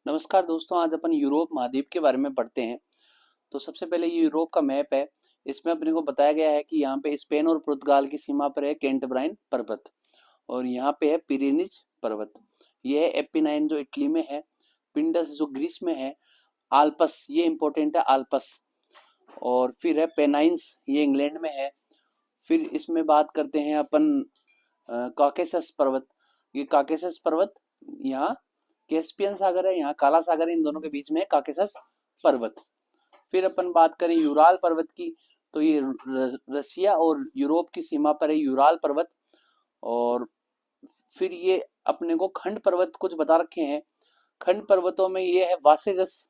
नमस्कार दोस्तों, आज अपन यूरोप महाद्वीप के बारे में पढ़ते हैं। तो सबसे पहले ये यूरोप का मैप है। इसमें अपने को बताया गया है कि यहाँ पे स्पेन और पुर्तगाल की सीमा पर है कैंटब्राइन पर्वत, और यहाँ पे है पिरेनीज पर्वत। ये है एपिनाइन जो इटली में है, पिंडस जो ग्रीस में है, आल्पस ये इंपॉर्टेंट है आल्पस, और फिर है पेनाइंस ये इंग्लैंड में है। फिर इसमें बात करते हैं अपन कॉकेसस पर्वत। ये कॉकेसस पर्वत यहाँ कैस्पियन सागर है, यहाँ काला सागर है, इन दोनों के बीच में है कॉकेसस पर्वत। फिर अपन बात करें यूराल पर्वत की, तो ये रसिया और यूरोप की सीमा पर है यूराल पर्वत। और फिर ये अपने को खंड पर्वत कुछ बता रखे हैं। खंड पर्वतों में ये है वासेजस,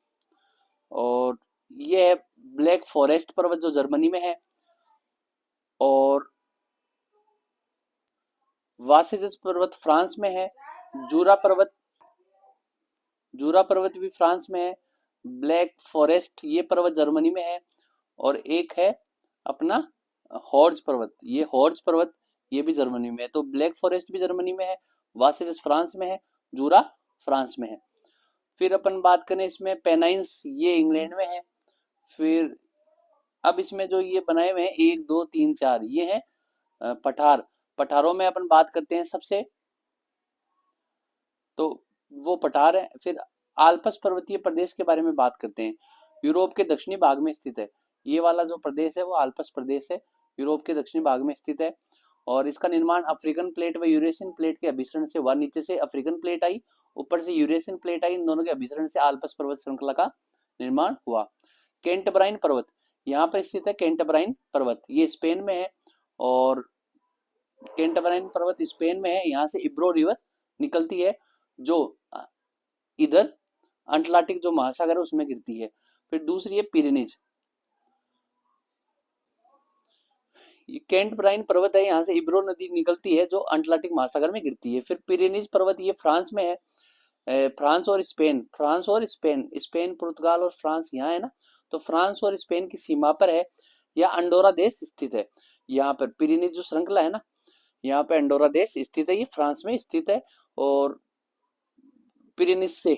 और ये है ब्लैक फॉरेस्ट पर्वत जो जर्मनी में है, और वासेजस पर्वत फ्रांस में है। जूरा पर्वत जूरा पर्वत भी फ्रांस में है। ब्लैक फॉरेस्ट ये पर्वत जर्मनी में है। और एक है अपना हॉर्ज पर्वत, ये हॉर्ज पर्वत ये भी जर्मनी में है। तो ब्लैक फॉरेस्ट भी जर्मनी में है, वासेजस फ्रांस में है, जूरा फ्रांस में है। फिर अपन बात करें इसमें पेनाइंस ये इंग्लैंड में है। फिर अब इसमें जो ये बनाए हुए हैं 1 2 3 4 ये है पठार। पठारों में अपन बात करते हैं सबसे, तो वो पठार है। फिर आल्पस पर्वतीय प्रदेश के बारे में बात करते हैं। यूरोप के दक्षिणी भाग में स्थित है। ये वाला जो प्रदेश है वो आल्पस प्रदेश है, यूरोप के दक्षिणी भाग में स्थित है। और इसका निर्माण अफ्रीकन प्लेट व यूरेशियन प्लेट के अभिसरण से हुआ। नीचे से अफ्रीकन प्लेट आई, ऊपर से यूरेशियन प्लेट आई, इन दोनों के अभिसरण से आल्पस पर्वत श्रृंखला का निर्माण हुआ। कैंटब्राइन पर्वत यहाँ पर स्थित है। कैंटब्राइन पर्वत ये स्पेन में है, और कैंटब्राइन पर्वत स्पेन में है। यहाँ से इब्रो रिवर निकलती है जो इधर अटलांटिक जो महासागर है उसमें गिरती है। फिर दूसरी है पिरेनीज, कैंट ब्राइन पर्वत है, यहाँ से इब्रो नदी निकलती है जो अटलांटिक महासागर में गिरती है। फिर पिरेनीज पर्वत ये फ्रांस में है। फ्रांस और स्पेन स्पेन पुर्तगाल और फ्रांस यहाँ है ना, तो फ्रांस और स्पेन की सीमा पर है। या अंडोरा देश स्थित है। यहाँ पर पिरेनीज जो श्रृंखला है ना, यहाँ पे अंडोरा देश स्थित है, ये फ्रांस में स्थित है। और पिरेनीज से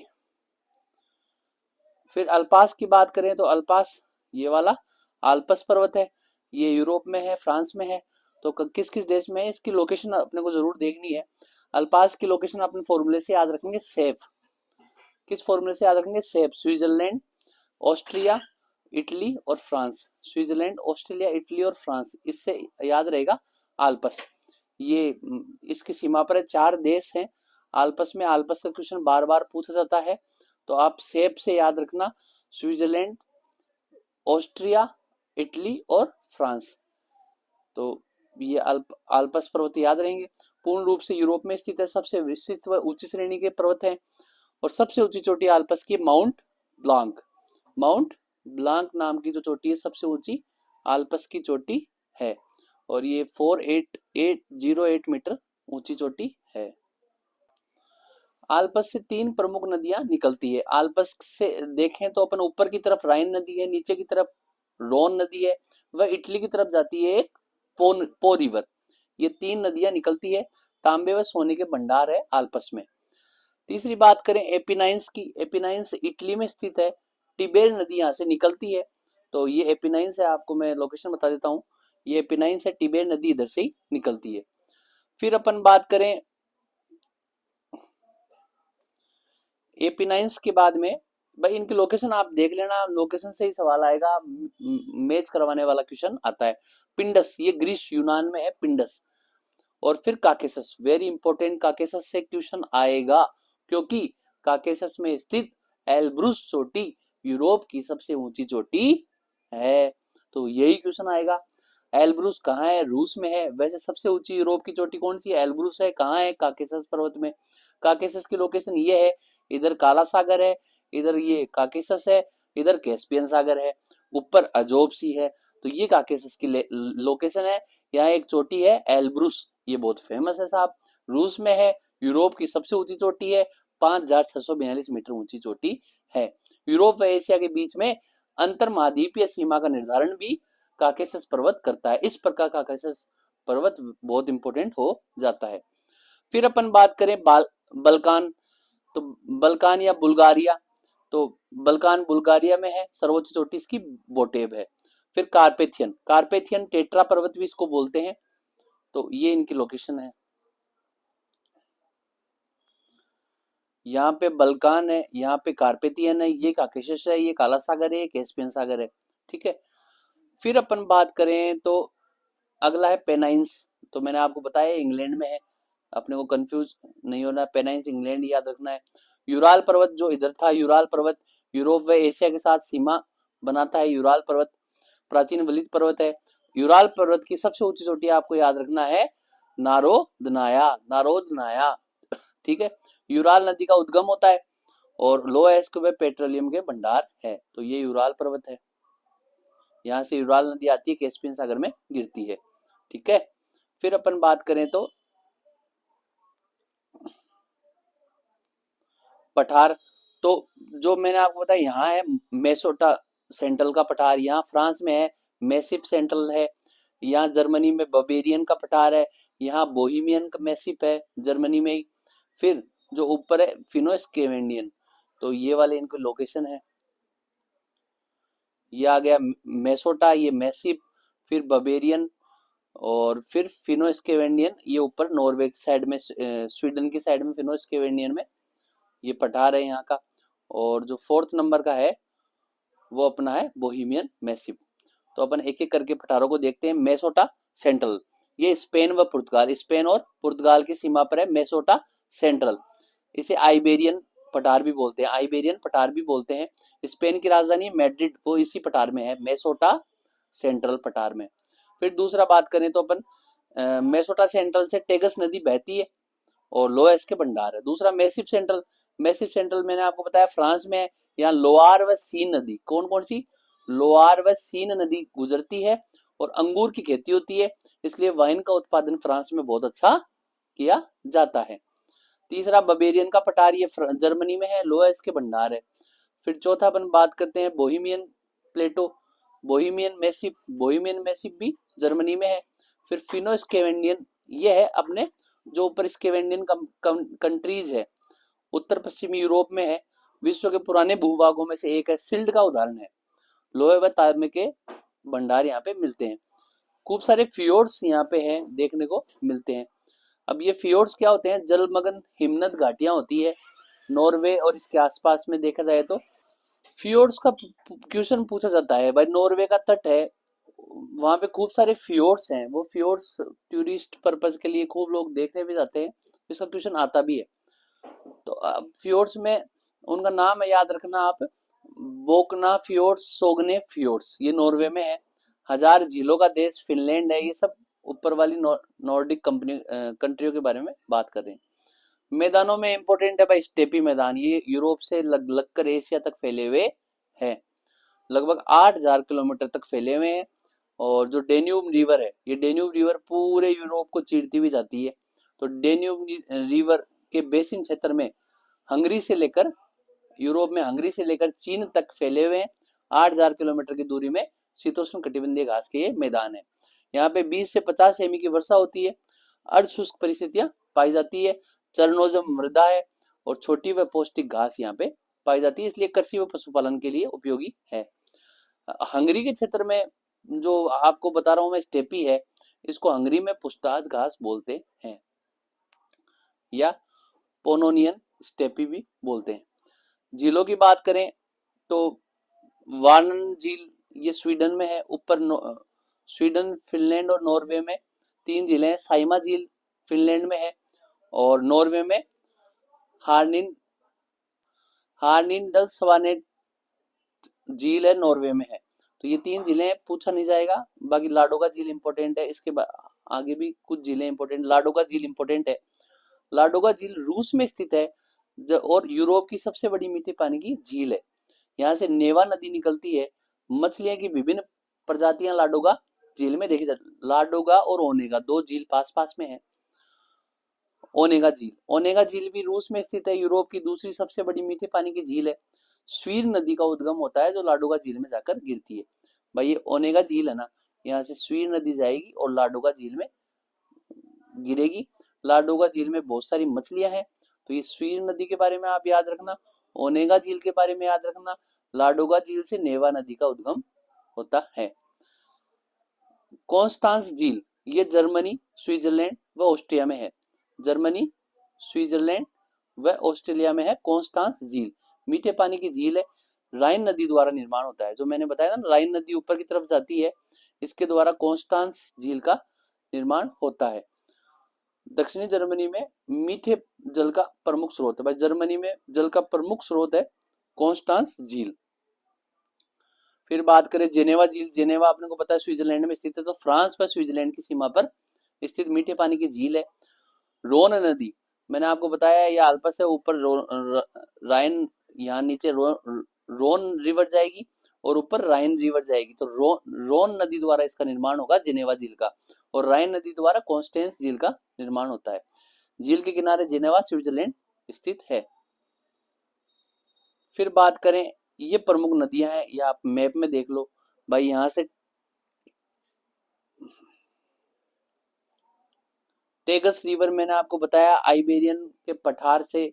फिर अल्पास की बात करें तो अल्पास ये वाला आल्पस पर्वत है, ये यूरोप में है, फ्रांस में है। तो किस किस देश में है इसकी लोकेशन अपने को जरूर देखनी है। अल्पास की लोकेशन अपने फॉर्मूले से याद रखेंगे सेफ। किस फॉर्मूले से याद रखेंगे सेफ? स्विट्जरलैंड, ऑस्ट्रिया, इटली और फ्रांस। स्विट्जरलैंड, ऑस्ट्रेलिया, इटली और फ्रांस, इससे याद रहेगा आल्पस। ये इसकी सीमा पर 4 देश हैं आल्पस में। आल्पस का क्वेश्चन बार बार पूछा जाता है, तो आप सेप से याद रखना स्विट्जरलैंड, ऑस्ट्रिया, इटली और फ्रांस। तो ये आल्पस पर्वत याद रहेंगे। पूर्ण रूप से यूरोप में स्थित है, सबसे विस्तृत व ऊंची श्रेणी के पर्वत हैं। और सबसे ऊंची चोटी आल्पस की माउंट ब्लांक, माउंट ब्लांक नाम की जो चोटी है सबसे ऊंची आल्पस की चोटी है। और ये 4808 मीटर ऊंची चोटी है। आल्पस से 3 प्रमुख नदियां निकलती है। आल्पस से देखें तो अपन ऊपर की तरफ राइन नदी है, नीचे की तरफ रोन नदी है, वह इटली की तरफ जाती है एक पो रिवर। ये 3 नदियां निकलती है। तांबे व सोने के भंडार है आल्पस में। तीसरी बात करें एपिनाइंस की, एपिनाइंस इटली में स्थित है। टिबेर नदी यहाँ से निकलती है, तो ये एपिनाइंस है। आपको मैं लोकेशन बता देता हूँ, ये एपिनाइंस है, टिबेर नदी इधर से ही निकलती है। फिर अपन बात करें एपिनाइंस के बाद में, भाई इनकी लोकेशन आप देख लेना, लोकेशन से ही सवाल आएगा, मैच करवाने वाला क्वेश्चन आता है। पिंडस ये ग्रीस यूनान में है पिंडस। और फिर काकेसस, वेरी इंपॉर्टेंट, काकेसस से क्वेश्चन आएगा, क्योंकि काकेसस में स्थित एल्ब्रुस चोटी यूरोप की सबसे ऊंची चोटी है। तो यही क्वेश्चन आएगा। एल्ब्रुस कहाँ है? रूस में है। वैसे सबसे ऊंची यूरोप की चोटी कौन सी है? एल्ब्रुस है। कहाँ है? काकेसस पर्वत में। काकेसस की लोकेशन ये है, इधर काला सागर है, इधर ये काकेसस है, इधर कैस्पियन सागर है, ऊपर अजोब सी है। तो ये काकेसस की लोकेशन है। यहाँ एक चोटी है एल्ब्रुस, ये बहुत फेमस है साहब, रूस में है, यूरोप की सबसे ऊंची चोटी है, 5642 मीटर ऊंची चोटी है। यूरोप व एशिया के बीच में अंतर महाद्वीपीय सीमा का निर्धारण भी काकेसस पर्वत करता है। इस प्रकार काकेसस पर्वत बहुत इंपॉर्टेंट हो जाता है। फिर अपन बात करें बल्कान, तो बल्कान या बुल्गारिया, तो बल्कान बुल्गारिया में है, सर्वोच्च चोटी इसकी बोटेब है। फिर कार्पेथियन, कार्पेथियन टेट्रा पर्वत भी इसको बोलते हैं। तो ये इनकी लोकेशन है। यहाँ पे बल्कान है, यहाँ पे कार्पेथियन है, ये काकेशस है, ये काला सागर है, ये कैस्पियन सागर है। ठीक है। फिर अपन बात करें तो अगला है पेनाइंस। तो मैंने आपको बताया इंग्लैंड में है, अपने को कंफ्यूज नहीं होना, पेनाइंस इंग्लैंड याद रखना है। यूराल पर्वत जो इधर था, यूराल पर्वत यूरोप व एशिया के साथ सीमा बनाता है। यूराल पर्वत प्राचीन वलित पर्वत है। यूराल पर्वत की सबसे ऊंची चोटी आपको याद रखना है नारोदनाया, नारोदनाया। ठीक है। यूराल नदी का उद्गम होता है और लोएस्क व पेट्रोलियम के भंडार है। तो ये यूराल पर्वत है, यहाँ से यूराल नदी आती है, कैस्पियन सागर में गिरती है। ठीक है। फिर अपन बात करें तो पठार। तो जो मैंने आपको बताया यहाँ है मेसोटा सेंट्रल का पठार, यहाँ फ्रांस में है मैसिप सेंट्रल है, यहाँ जर्मनी में बवेरियन का पठार है, यहाँ बोहिमियन का मैसिप है जर्मनी में ही। फिर जो ऊपर है फिनोस्केवेंडियन, तो ये वाले इनके लोकेशन है। ये आ गया मेसोटा, ये मैसिप, फिर बवेरियन और फिर फिनोस्केवेंडियन, ये ऊपर नॉर्वे की साइड में, स्वीडन की साइड में फिनोस्केवेंडियन में ये पठार है यहाँ का। और जो फोर्थ नंबर का है वो अपना है बोहिमियन मैसिप। तो अपन एक एक करके पठारों को देखते हैं। मेसोटा सेंट्रल, ये स्पेन व पुर्तगाल, स्पेन और पुर्तगाल की सीमा पर है मेसोटा सेंट्रल। इसे आइबेरियन पठार भी बोलते हैं, आइबेरियन पठार भी बोलते हैं। स्पेन की राजधानी मैड्रिड वो इसी पठार में है, मेसोटा सेंट्रल पठार में। फिर दूसरा बात करें तो अपन मेसोटा सेंट्रल से टेगस नदी बहती है और लोएस के भंडार है। दूसरा मैसिप सेंट्रल, मैसिप सेंट्रल मैंने आपको बताया फ्रांस में है। यहाँ लोआर व सीन नदी, कौन कौन सी, लोआर व सीन नदी गुजरती है और अंगूर की खेती होती है, इसलिए वाइन का उत्पादन फ्रांस में बहुत अच्छा किया जाता है। तीसरा बवेरियन का पठार, ये जर्मनी में है, लोएस के भंडार है। फिर चौथा अपन बात करते हैं बोहिमियन प्लेटो, बोहिमियन मैसिप, बोहिमियन मैसिप भी जर्मनी में है। फिर फिनोस्केवेंडियन, ये है अपने जो ऊपर स्केवेंडियन कंट्रीज है, उत्तर पश्चिमी यूरोप में है, विश्व के पुराने भूभागों में से एक है, सिल्ड का उदाहरण है। लोहे व तांबे के भंडार यहाँ पे मिलते हैं। खूब सारे फियोर्ड्स यहाँ पे हैं, देखने को मिलते हैं। अब ये फियोर्ड्स क्या होते हैं, जलमग्न हिमनद घाटियां होती है नॉर्वे और इसके आसपास में। देखा जाए तो फियोर्ड्स का क्वेश्चन पूछा जाता है, भाई नॉर्वे का तट है, वहां पे खूब सारे फियोर्ड्स हैं, वो फियोर्ड्स टूरिस्ट पर्पज के लिए खूब लोग देखने भी जाते हैं, इसका क्वेश्चन आता भी है। तो फियोर्ड्स में उनका नाम है, याद रखना आप, बोकना फियोर्ड्स, सोगने फियोर्ड्स, ये नॉर्वे में है। हजार झीलों का देश फिनलैंड है। ये सब ऊपर वाली नॉर्डिक कंट्रियों के बारे में बात कर रहे हैं। मैदानों में इंपॉर्टेंट है भाई स्टेपी मैदान, ये यूरोप से लग कर एशिया तक फैले हुए हैं, लगभग 8,000 किलोमीटर तक फैले हुए हैं। और जो डेन्यूब रिवर है, ये डेन्यूब रिवर पूरे यूरोप को चीरती हुई जाती है। तो डेन्यूब रिवर के बेसिन क्षेत्र में हंगरी से लेकर, यूरोप में हंगरी से लेकर चीन तक फैले हुए हैं। 8,000 किलोमीटर की दूरी में शीतोष्ण कटिबंधीय घास के ये मैदान है। यहाँ पे 20 से 50 सेमी की वर्षा होती है, अर्धशुष्क परिस्थितियां पाई जाती है, चरणोजम मृदा है और छोटी व पौष्टिक घास यहाँ पे पाई जाती है, इसलिए कृषि व पशुपालन के लिए उपयोगी है। हंगरी के क्षेत्र में जो आपको बता रहा हूं मैं स्टेपी है, इसको हंगरी में पुस्ताज घास बोलते हैं या पोनोनियन स्टेपी भी बोलते हैं। झीलों की बात करें तो वार्नन झील ये स्वीडन में है, ऊपर स्वीडन, फिनलैंड और नॉर्वे में 3 झीलें हैं। साइमा झील फिनलैंड में है और नॉर्वे में हार्निन हार्निंडलस्वानेट झील है, नॉर्वे में है। तो ये 3 झीलें पूछा नहीं जाएगा। बाकी लाडोगा झील इंपॉर्टेंट है, इसके आगे भी कुछ झीलें इंपॉर्टेंट, लाडोगा झील इंपॉर्टेंट है। लाडोगा झील रूस में स्थित है और यूरोप की सबसे बड़ी मीठे पानी की झील है। यहाँ से नेवा नदी निकलती है। मछलियां की विभिन्न प्रजातियां लाडोगा झील में देखी जाती, लाडोगा और ओनेगा 2 झील पास पास में है। ओनेगा झील, ओनेगा झील भी रूस में स्थित है, यूरोप की दूसरी सबसे बड़ी मीठे पानी की झील है। स्वीर नदी का उद्गम होता है जो लाडोगा झील में जाकर गिरती है। भाई ये ओनेगा झील है ना, यहाँ से स्वीर नदी जाएगी और लाडोगा झील में गिरेगी। लाडोगा झील में बहुत सारी मछलियां हैं, तो ये स्वीर नदी के बारे में आप याद रखना। ओनेगा झील के बारे में याद रखना, लाडोगा झील से नेवा नदी का उद्गम होता है। कॉन्स्टांस झील ये जर्मनी, स्विट्जरलैंड व ऑस्ट्रिया में है। जर्मनी, स्विट्जरलैंड व ऑस्ट्रेलिया में है कॉन्स्टांस झील। मीठे पानी की झील है, राइन नदी द्वारा निर्माण होता है। जो मैंने बताया ना, राइन नदी ऊपर की तरफ जाती है, इसके द्वारा कॉन्स्टांस झील का निर्माण होता है। दक्षिणी जर्मनी में मीठे जल का प्रमुख स्रोत है। भाई जर्मनी में जल का प्रमुख स्रोत है कॉन्स्टांस झील। फिर बात करें जेनेवा झील, जेनेवा आपने को पता है स्विट्जरलैंड में स्थित है, तो फ्रांस व स्विट्जरलैंड की सीमा पर स्थित मीठे पानी की झील है। रोन नदी, मैंने आपको बताया ये आल्पस है, ऊपर राइन, यहाँ नीचे रोन रिवर जाएगी और ऊपर राइन रिवर जाएगी, तो रोन नदी द्वारा इसका निर्माण होगा जेनेवा झील का, और राइन नदी द्वारा कॉन्स्टेंस झील का निर्माण होता है। झील के किनारे जेनेवा स्विट्जरलैंड स्थित है। फिर बात करें, ये प्रमुख नदियां हैं, ये आप मैप में देख लो भाई। यहां से टेगस रिवर मैंने आपको बताया आइबेरियन के पठार से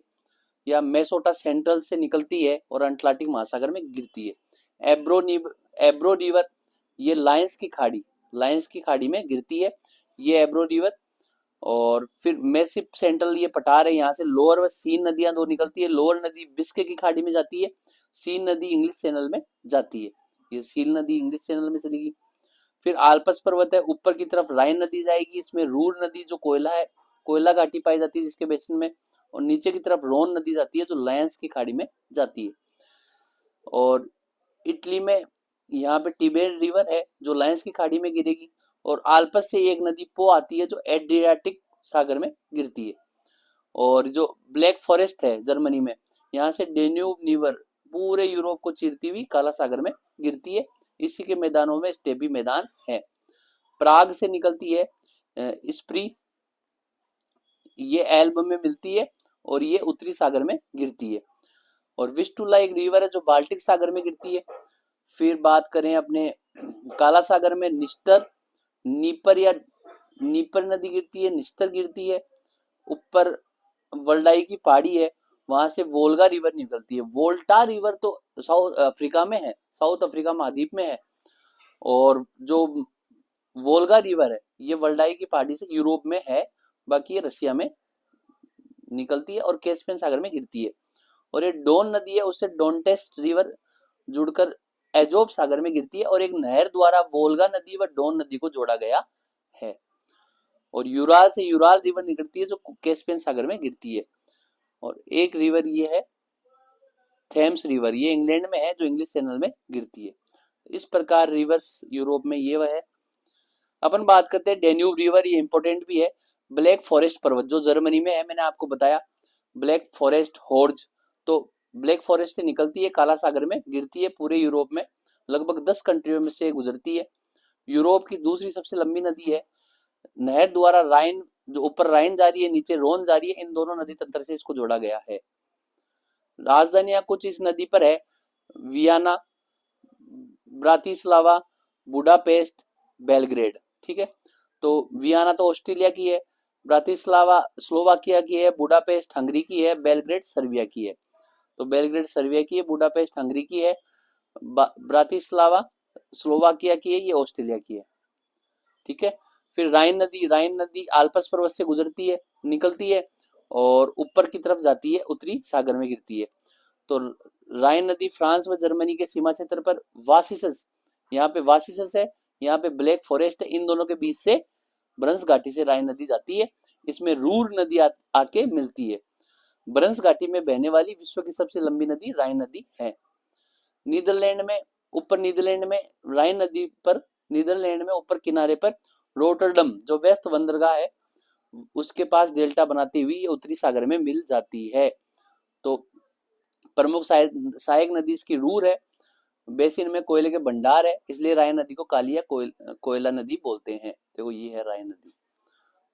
या मेसोटा सेंट्रल से निकलती है और अटलांटिक महासागर में गिरती है। एब्रो रिवर ये लायंस की खाड़ी में गिरती है, ये एब्रो रिवर। और फिर मेसिप सेंट्रल ये पठार है, यहाँ से लोअर व सीन नदियां दो निकलती है। लोअर नदी बिस्के की खाड़ी में जाती है, सीन नदी इंग्लिश चैनल में जाती है। ये सीन नदी इंग्लिश चैनल में चलेगी। फिर आल्पस पर्वत है, ऊपर की तरफ राइन नदी जाएगी, इसमें रूर नदी जो कोयला है, कोयला घाटी पाई जाती है जिसके बेसिन में, और नीचे की तरफ रोन नदी जाती है जो लायंस की खाड़ी में जाती है। और इटली में यहाँ पे टिबेर रिवर है जो लायंस की खाड़ी में गिरेगी, और आल्पस से एक नदी पो आती है जो एड्रियाटिक सागर में गिरती है। और जो ब्लैक फॉरेस्ट है जर्मनी में, यहाँ से डेन्यूब रिवर पूरे यूरोप को चीरती हुई काला सागर में गिरती है। इसी के मैदानों में स्टेपी मैदान है। प्राग से निकलती है स्प्री, ये एल्ब में मिलती है और ये उत्तरी सागर में गिरती है। और विस्टुला एक रिवर है जो बाल्टिक सागर में गिरती है। फिर बात करें अपने काला सागर में निस्टर, नीपर या नीपर नदी गिरती है, निस्टर गिरती है। ऊपर वल्डाई की पहाड़ी है, वहां से वोल्गा रिवर निकलती है। वोल्टा रिवर तो साउथ अफ्रीका में है, साउथ अफ्रीका महाद्वीप में है। और जो वोल्गा रिवर है ये वल्डाई की पहाड़ी से यूरोप में है, बाकी ये रशिया में निकलती है और कैस्पियन सागर में गिरती है। और ये डोन नदी है, उससे डोनटेस्ट रिवर जुड़कर एजोब सागर में गिरती है, और एक नहर द्वारा वोल्गा नदी व डोन नदी को जोड़ा गया है। और यूराल से यूराल रिवर निकलती है जो कैस्पियन सागर में गिरती है। और एक रिवर ये है थेम्स रिवर, ये इंग्लैंड में है जो इंग्लिश चैनल में गिरती है। इस प्रकार रिवर्स यूरोप में ये वह है। अपन बात करते हैं डेन्यूब रिवर, ये इंपॉर्टेंट भी है। ब्लैक फॉरेस्ट पर्वत जो जर्मनी में है, मैंने आपको बताया ब्लैक फॉरेस्ट हॉर्ज, तो ब्लैक फॉरेस्ट से निकलती है काला सागर में गिरती है, पूरे यूरोप में लगभग 10 कंट्रियों में से गुजरती है। यूरोप की दूसरी सबसे लंबी नदी है, नहर द्वारा राइन, जो ऊपर राइन जा रही है नीचे रोन जा रही है, इन दोनों नदी तंत्र से इसको जोड़ा गया है। राजधानियां कुछ इस नदी पर है, वियना, ब्रातिस्लावा, बुडापेस्ट, बेलग्रेड। ठीक है, तो वियना तो ऑस्ट्रेलिया की है, ब्रातिस्लावा स्लोवाकिया की है, बुडापेस्ट हंगरी की है, बेलग्रेड सर्बिया की है। तो बेलग्रेड सर्बिया की है, बुडापेस्ट हंगरी की है, ब्रातिस्लावा स्लोवाकिया की है, ये ऑस्ट्रेलिया की है। ठीक है, फिर राइन नदी आल्पस पर्वत से गुजरती है, निकलती है और ऊपर की तरफ जाती है, उत्तरी सागर में गिरती है। तो राइन नदी फ्रांस व जर्मनी के सीमा क्षेत्र पर वासिसस, यहाँ पे वासिसस है, यहाँ पे ब्लैक फॉरेस्ट है, इन दोनों के बीच से ब्रंस घाटी से राइन नदी जाती है। इसमें रूर नदी आके मिलती है। ब्रंस घाटी में बहने वाली विश्व की सबसे लंबी नदी राइन नदी है। नीदरलैंड में ऊपर, नीदरलैंड में राइन नदी पर, नीदरलैंड में ऊपर किनारे पर रोटरडम जो वेस्ट बंदरगाह है उसके पास डेल्टा बनाती हुई ये उत्तरी सागर में मिल जाती है। तो प्रमुख सहायक नदी इसकी रूर है, बेसिन में कोयले के भंडार है, इसलिए राइन नदी को काली या कोयला नदी बोलते हैं। देखो ये है राइन नदी।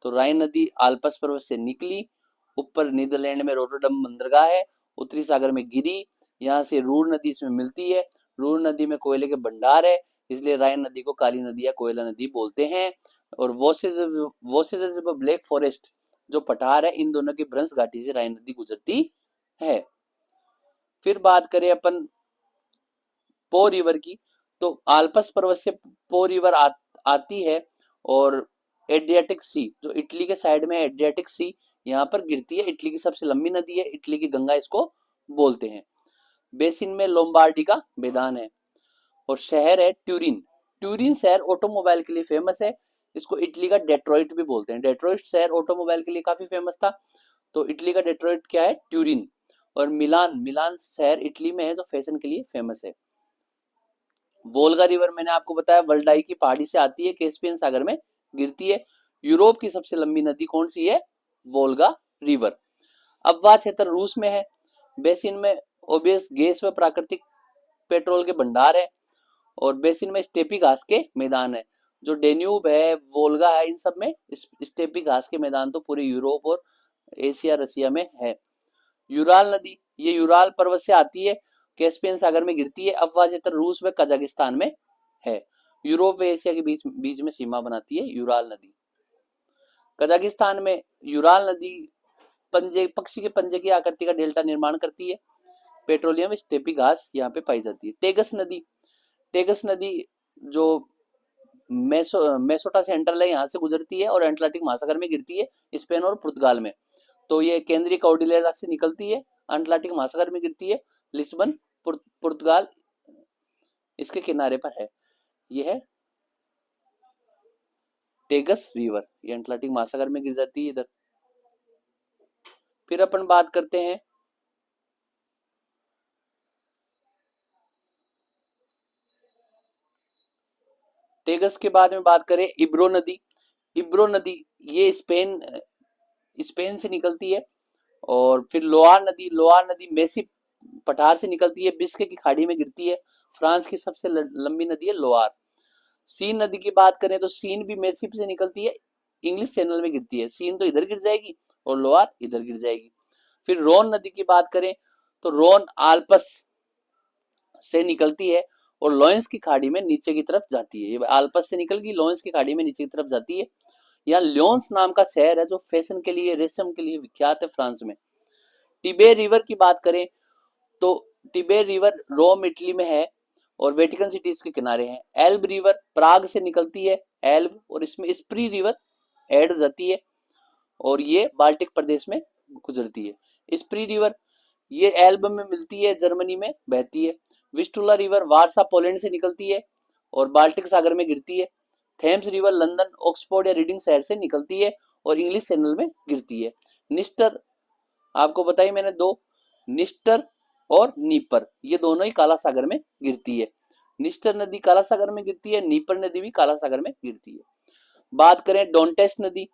तो राइन नदी आल्पस पर्वत से निकली, ऊपर नीदरलैंड में रोटरडम बंदरगाह है, उत्तरी सागर में गिरी, यहाँ से रूर नदी इसमें मिलती है। रूर नदी में कोयले के भंडार है, इसलिए राइन नदी को काली नदी या कोयला नदी बोलते हैं। और वोसेज ब्लैक फॉरेस्ट जो पठार है, इन दोनों की भ्रंश घाटी से राइन नदी गुजरती है। फिर बात करें अपन पो रिवर की, तो आल्पस पर्वत से पो रिवर आती है और एड्रियाटिक सी, जो इटली के साइड में एड्रियाटिक सी, यहाँ पर गिरती है। इटली की सबसे लंबी नदी है, इटली की गंगा इसको बोलते हैं। बेसिन में लोम्बार्डी का मैदान है और शहर है ट्यूरिन। ट्यूरिन शहर ऑटोमोबाइल के लिए फेमस है। इसको इटली का डेट्रॉइट भी बोलते हैं। डेट्रॉइट शहर ऑटोमोबाइल के लिए काफी फेमस था, तो इटली का डेट्रॉइट क्या है? ट्यूरिन। और मिलान, मिलान शहर इटली में है जो फैशन के लिए फेमस है। वोल्गा रिवर मैंने आपको बताया वल्डाई की पहाड़ी से आती है, कैस्पियन सागर में गिरती है। यूरोप की सबसे लंबी नदी कौन सी है? Volga river. अब वह क्षेत्र रूस में है। बेसिन में ओबियस गैस व प्राकृतिक पेट्रोल के भंडार है और बेसिन में स्टेपी घास के मैदान है। जो डेन्यूब है, वोल्गा है, इन सब में स्टेपी घास के मैदान तो पूरे यूरोप और एशिया रसिया में है। यूराल नदी, ये यूराल पर्वत से आती है, कैस्पियन सागर में गिरती है। अब वह क्षेत्र रूस व कजाकिस्तान में है। यूरोप व एशिया के बीच बीच में सीमा बनाती है यूराल नदी। कजाकिस्तान में यूराल नदी पंजे, पक्षी के पंजे की आकृति का डेल्टा निर्माण करती है। पेट्रोलियम स्टेपी घास यहाँ पे पाई जाती है। टेगस नदी, टेगस नदी जो मेसोटा सेंट्रल है, यहाँ से गुजरती है और अटलांटिक महासागर में गिरती है, स्पेन और पुर्तगाल में। तो ये केंद्रीय कॉर्डिलेरा से निकलती है, अटलांटिक महासागर में गिरती है, लिस्बन पुर्तगाल इसके किनारे पर है। ये है टेगस रिवर, ये अटलांटिक महासागर में गिर जाती है इधर। फिर अपन बात करते हैं टेगस के बाद में बात करें इब्रो नदी। इब्रो नदी ये स्पेन स्पेन से निकलती है। और फिर लोआर नदी मेसी पठार से निकलती है, बिस्के की खाड़ी में गिरती है। फ्रांस की सबसे लंबी नदी है लोआर। सीन नदी की बात करें तो सीन भी मेसी से निकलती है, इंग्लिश चैनल में गिरती है। सीन तो इधर गिर जाएगी और लोआर इधर गिर जाएगी। फिर रोन नदी की बात करें तो रोन आल्पस से निकलती है और लॉयंस की खाड़ी में नीचे की तरफ जाती है। ये आल्पस से निकल गई, लॉयंस की खाड़ी में नीचे की तरफ जाती है। यहाँ लियोन्स नाम का शहर है जो फैशन के लिए, रेशम के लिए विख्यात है फ्रांस में। टिबेर रिवर की बात करें तो टिबेर रिवर रोम इटली में है और वेटिकन सिटी इसके किनारे है। एल्ब रिवर प्राग से निकलती है, एल्ब, और इसमें स्प्री रिवर ऐड हो जाती है और ये बाल्टिक प्रदेश में गुजरती है। स्प्री रिवर ये एल्ब में मिलती है, जर्मनी में बहती है। विस्टुला रिवर वारसा पोलैंड से निकलती है और बाल्टिक सागर में गिरती है। थेम्स रिवर लंदन, ऑक्सफोर्ड या रीडिंग शहर से निकलती है और इंग्लिश चैनल में गिरती है। निस्टर आपको बताई मैंने दो, निस्टर और नीपर, ये दोनों ही काला सागर में गिरती है। निस्टर नदी काला सागर में गिरती है, नीपर नदी भी काला सागर में गिरती है। बात करें डोंटेस्ट नदी,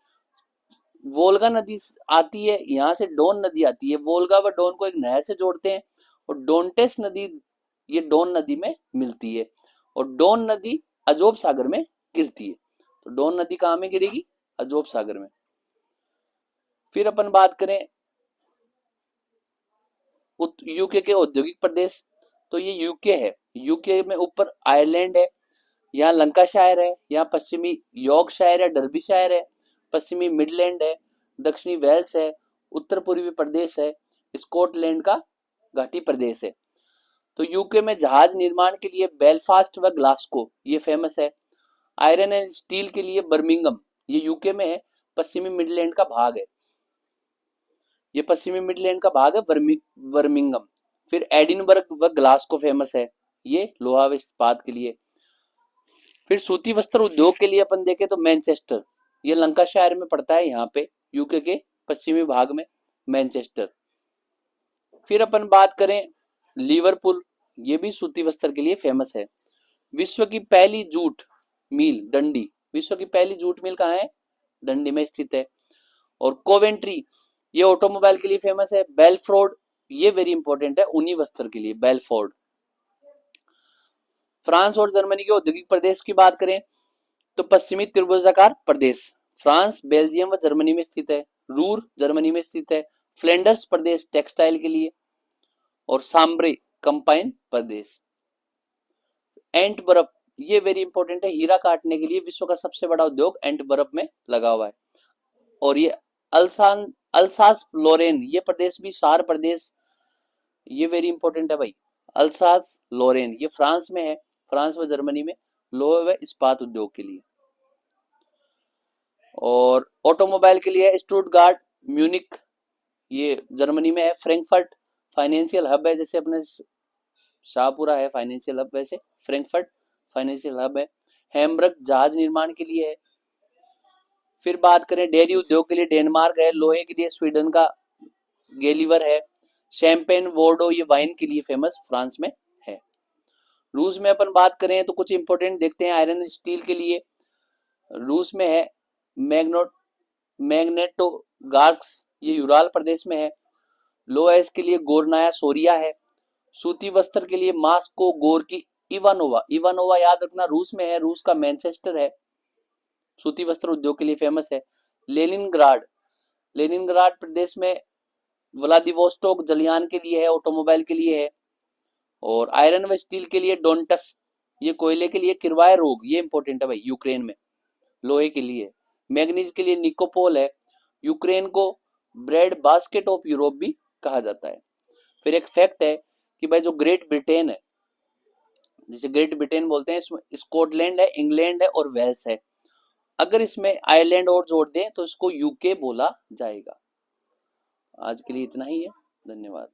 वोल्गा नदी आती है, यहाँ से डोन नदी आती है। वोल्गा व डोन को एक नहर से जोड़ते हैं और डोंटेस्ट नदी ये डोन नदी में मिलती है और डोन नदी अजोब सागर में गिरती है। तो डोन नदी कहाँ में गिरेगी? अजोब सागर में। फिर अपन बात करें यूके के औद्योगिक प्रदेश, तो ये यूके है। यूके में ऊपर आयरलैंड है, यहाँ लंकाशायर है, यहाँ पश्चिमी यॉर्कशायर है, डर्बीशायर है, पश्चिमी मिडलैंड है, दक्षिणी वेल्स है, उत्तर पूर्वी प्रदेश है, स्कॉटलैंड का घाटी प्रदेश है। तो यूके में जहाज निर्माण के लिए बेलफास्ट व ग्लास्को ये फेमस है। आयरन एंड स्टील के लिए बर्मिंगम, ये यूके में है, पश्चिमी मिडलैंड का भाग है। ये पश्चिमी मिडलैंड का भाग है बर्मिंगम। फिर एडिनबर्ग व ग्लास्को फेमस है, ये लोहा व इस्पात के लिए। फिर सूती वस्त्र उद्योग के लिए अपन देखें तो मैनचेस्टर, ये लंकाशायर में पड़ता है, यहाँ पे यूके के पश्चिमी भाग में मैनचेस्टर। फिर अपन बात करें लिवरपूल, ये भी सूती वस्त्र के लिए फेमस है। विश्व की पहली जूट मिल डंडी, विश्व की पहली जूट मिल कहाँ है? डंडी में स्थित है। और कोवेंट्री ये ऑटोमोबाइल के लिए फेमस है। बेलफ्रोड ये वेरी इंपॉर्टेंट है ऊनी वस्त्र के लिए, बेलफोर्ड। फ्रांस और जर्मनी के औद्योगिक प्रदेश की बात करें तो पश्चिमी त्रिभुजाकार प्रदेश फ्रांस, बेल्जियम व जर्मनी में स्थित है। रूर जर्मनी में स्थित है। फ्लैंडर्स प्रदेश टेक्सटाइल के लिए और सांब्रे कंपाइन प्रदेश। एंटवर्प ये वेरी इंपॉर्टेंट है, हीरा काटने के लिए विश्व का सबसे बड़ा उद्योग एंटवर्प में लगा हुआ है। और ये अल्सास लोरेन ये प्रदेश भी सार प्रदेश ये वेरी इंपॉर्टेंट है भाई। अल्सास लोरेन ये फ्रांस में है, फ्रांस व जर्मनी में लोहे व इस्पात उद्योग के लिए। और ऑटोमोबाइल के लिए स्टुटगार्ट, म्यूनिक ये जर्मनी में है। फ्रैंकफर्ट फाइनेंशियल हब है, जैसे अपने शाहपुरा है फाइनेंशियल हब, वैसे फ्रैंकफर्ट फाइनेंशियल हब है। हैम्बर्ग जहाज निर्माण के लिए है। फिर बात करें डेयरी उद्योग के लिए डेनमार्क है, लोहे के लिए स्वीडन का गेलीवर है। शैंपेन वोर्डो ये वाइन के लिए फेमस फ्रांस में है। रूस में अपन बात करें तो कुछ इंपोर्टेंट देखते हैं। आयरन स्टील के लिए रूस में है मैग्नोट मैग्नेटोगार्क्स ये यूराल प्रदेश में है। लोएस के लिए गोरनाया सोरिया है। सूती वस्त्र के लिए मास्को गोरकी इवानोवा, इवानोवा याद रखना रूस में है, रूस का मैनचेस्टर है, सूती वस्त्र उद्योग के लिए फेमस है। लेनिनग्राड, लेनिनग्राड प्रदेश में व्लादिवोस्टोक जलयान के लिए है, ऑटोमोबाइल के लिए है। और आयरन व स्टील के लिए डोंटस ये कोयले के लिए। किरवाय रोग ये इंपॉर्टेंट है भाई, यूक्रेन में लोहे के लिए। मैग्नीज के लिए निकोपोल है। यूक्रेन को ब्रेड बास्केट ऑफ यूरोप भी कहा जाता है। फिर एक फैक्ट है कि भाई जो ग्रेट ब्रिटेन है, जिसे ग्रेट ब्रिटेन बोलते हैं, इसमें स्कॉटलैंड है, इंग्लैंड है और वेल्स है। अगर इसमें आयरलैंड और जोड़ दें तो इसको यूके बोला जाएगा। आज के लिए इतना ही है, धन्यवाद।